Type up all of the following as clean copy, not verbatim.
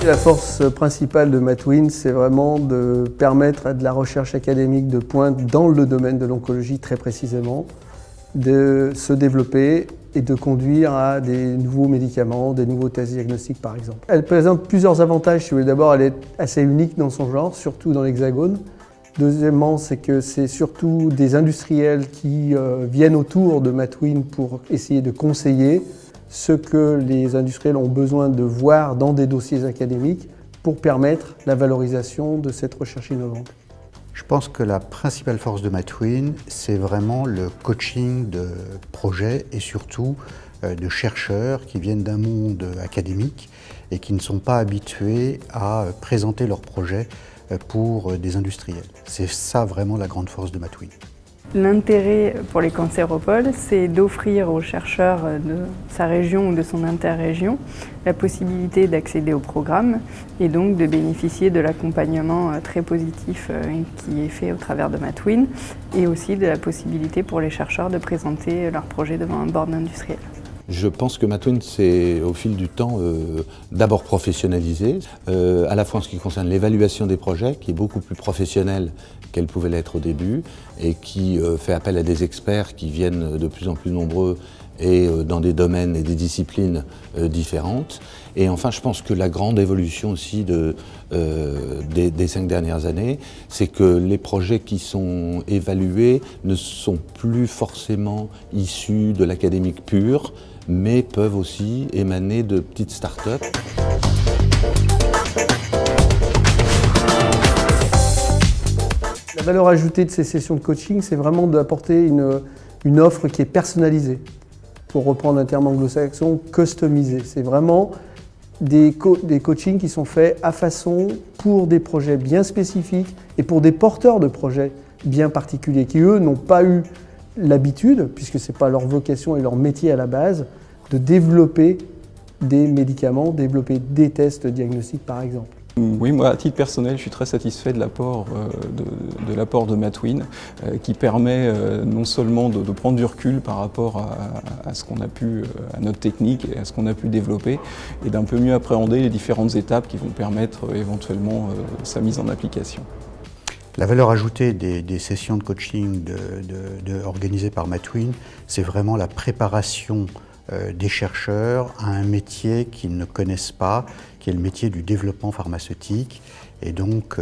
La force principale de Matwin, c'est vraiment de permettre à de la recherche académique de pointe dans le domaine de l'oncologie très précisément, de se développer et de conduire à des nouveaux médicaments, des nouveaux tests diagnostiques par exemple. Elle présente plusieurs avantages. Si vous voulez. D'abord, elle est assez unique dans son genre, surtout dans l'Hexagone. Deuxièmement, c'est que c'est surtout des industriels qui viennent autour de Matwin pour essayer de conseiller ce que les industriels ont besoin de voir dans des dossiers académiques pour permettre la valorisation de cette recherche innovante. Je pense que la principale force de Matwin, c'est vraiment le coaching de projets et surtout de chercheurs qui viennent d'un monde académique et qui ne sont pas habitués à présenter leurs projets pour des industriels. C'est ça vraiment la grande force de Matwin. L'intérêt pour les cancéropoles, c'est d'offrir aux chercheurs de sa région ou de son interrégion la possibilité d'accéder au programme et donc de bénéficier de l'accompagnement très positif qui est fait au travers de Matwin et aussi de la possibilité pour les chercheurs de présenter leurs projets devant un board industriel. Je pense que Matwin s'est au fil du temps d'abord professionnalisé, à la fois en ce qui concerne l'évaluation des projets, qui est beaucoup plus professionnelle qu'elle pouvait l'être au début, et qui fait appel à des experts qui viennent de plus en plus nombreux et dans des domaines et des disciplines différentes. Et enfin, je pense que la grande évolution aussi des 5 dernières années, c'est que les projets qui sont évalués ne sont plus forcément issus de l'académique pure, mais peuvent aussi émaner de petites start-up. La valeur ajoutée de ces sessions de coaching, c'est vraiment d'apporter une offre qui est personnalisée. Pour reprendre un terme anglo-saxon, customisé. C'est vraiment des coachings qui sont faits à façon pour des projets bien spécifiques et pour des porteurs de projets bien particuliers qui, eux, n'ont pas eu l'habitude, puisque ce n'est pas leur vocation et leur métier à la base, de développer des médicaments, développer des tests diagnostiques par exemple. Oui, moi, à titre personnel, je suis très satisfait de l'apport de Matwin, qui permet non seulement de prendre du recul par rapport à ce qu'on a pu, à notre technique et à ce qu'on a pu développer, et d'un peu mieux appréhender les différentes étapes qui vont permettre éventuellement sa mise en application. La valeur ajoutée des sessions de coaching organisées par Matwin, c'est vraiment la préparation des chercheurs à un métier qu'ils ne connaissent pas, qui est le métier du développement pharmaceutique. Et donc,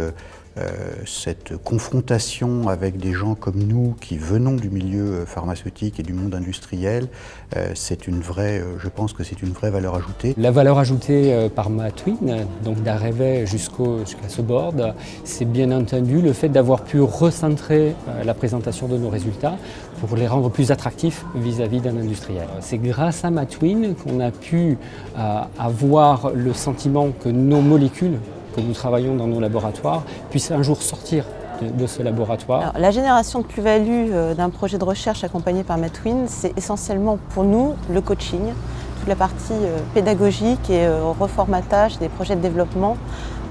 cette confrontation avec des gens comme nous qui venons du milieu pharmaceutique et du monde industriel, c'est une vraie, je pense que c'est une vraie valeur ajoutée. La valeur ajoutée par Matwin, donc d'arriver jusqu'à ce board, c'est bien entendu le fait d'avoir pu recentrer la présentation de nos résultats pour les rendre plus attractifs vis-à-vis d'un industriel. C'est grâce à Matwin qu'on a pu avoir le sentiment que nos molécules que nous travaillons dans nos laboratoires puissent un jour sortir de ce laboratoire. Alors, la génération de plus-value d'un projet de recherche accompagné par Matwin, c'est essentiellement pour nous le coaching, toute la partie pédagogique et reformatage des projets de développement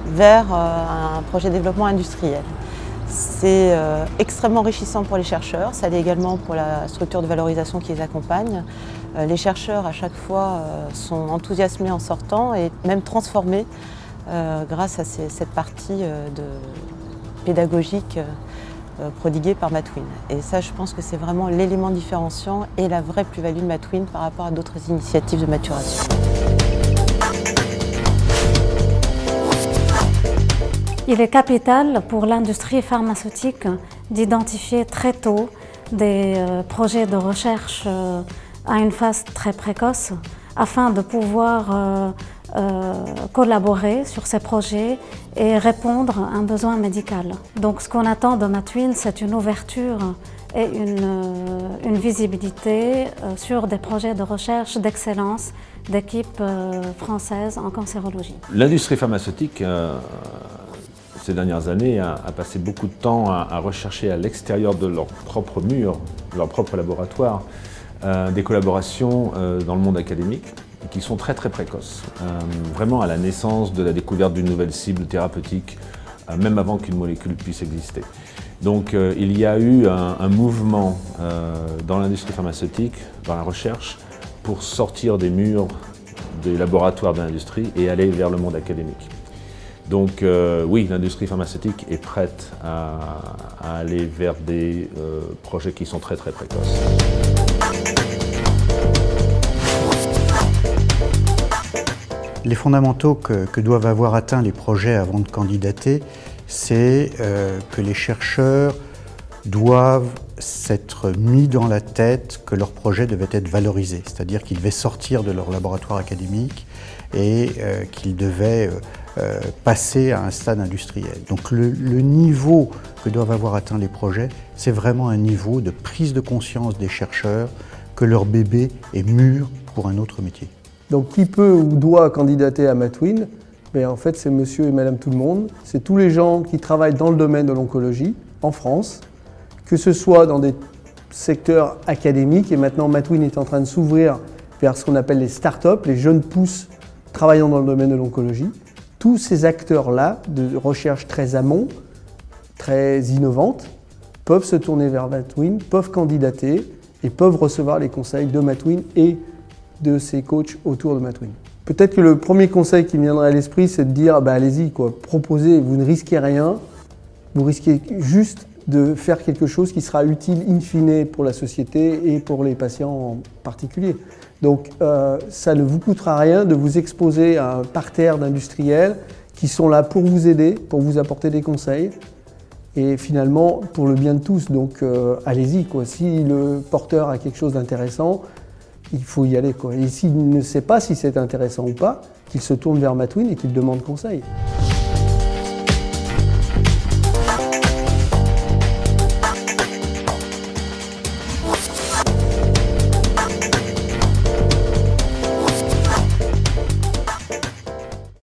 vers un projet de développement industriel. C'est extrêmement enrichissant pour les chercheurs, ça l'est également pour la structure de valorisation qui les accompagne. Les chercheurs à chaque fois sont enthousiasmés en sortant et même transformés grâce à cette partie pédagogique prodiguée par Matwin. Et ça, je pense que c'est vraiment l'élément différenciant et la vraie plus-value de Matwin par rapport à d'autres initiatives de maturation. Il est capital pour l'industrie pharmaceutique d'identifier très tôt des projets de recherche à une phase très précoce afin de pouvoir collaborer sur ces projets et répondre à un besoin médical. Donc ce qu'on attend de Matwin, c'est une ouverture et une visibilité sur des projets de recherche d'excellence d'équipes françaises en cancérologie. L'industrie pharmaceutique, ces dernières années, a passé beaucoup de temps à rechercher à l'extérieur de leurs propres murs, de leur propre laboratoire, des collaborations dans le monde académique qui sont très précoces, vraiment à la naissance de la découverte d'une nouvelle cible thérapeutique, même avant qu'une molécule puisse exister. Donc il y a eu un mouvement dans l'industrie pharmaceutique, dans la recherche, pour sortir des murs des laboratoires de l'industrie et aller vers le monde académique. Donc oui, l'industrie pharmaceutique est prête à aller vers des projets qui sont très précoces. Les fondamentaux que doivent avoir atteints les projets avant de candidater, c'est que les chercheurs doivent s'être mis dans la tête que leur projet devait être valorisé, c'est-à-dire qu'ils devaient sortir de leur laboratoire académique et qu'ils devaient passer à un stade industriel. Donc le niveau que doivent avoir atteint les projets, c'est vraiment un niveau de prise de conscience des chercheurs que leur bébé est mûr pour un autre métier. Donc qui peut ou doit candidater à Matwin? En fait, c'est monsieur et madame tout le monde. C'est tous les gens qui travaillent dans le domaine de l'oncologie en France, que ce soit dans des secteurs académiques, et maintenant Matwin est en train de s'ouvrir vers ce qu'on appelle les start-up, les jeunes pousses travaillant dans le domaine de l'oncologie. Tous ces acteurs-là, de recherche très amont, très innovante, peuvent se tourner vers Matwin, peuvent candidater et peuvent recevoir les conseils de Matwin et de ses coachs autour de Matwin. Peut-être que le premier conseil qui me viendrait à l'esprit, c'est de dire allez-y, proposez, vous ne risquez rien, vous risquez juste de faire quelque chose qui sera utile in fine pour la société et pour les patients en particulier. Donc ça ne vous coûtera rien de vous exposer à un parterre d'industriels qui sont là pour vous aider, pour vous apporter des conseils et finalement pour le bien de tous. Donc allez-y, si le porteur a quelque chose d'intéressant, il faut y aller. Et s'il ne sait pas si c'est intéressant ou pas, qu'il se tourne vers Matwin et qu'il demande conseil.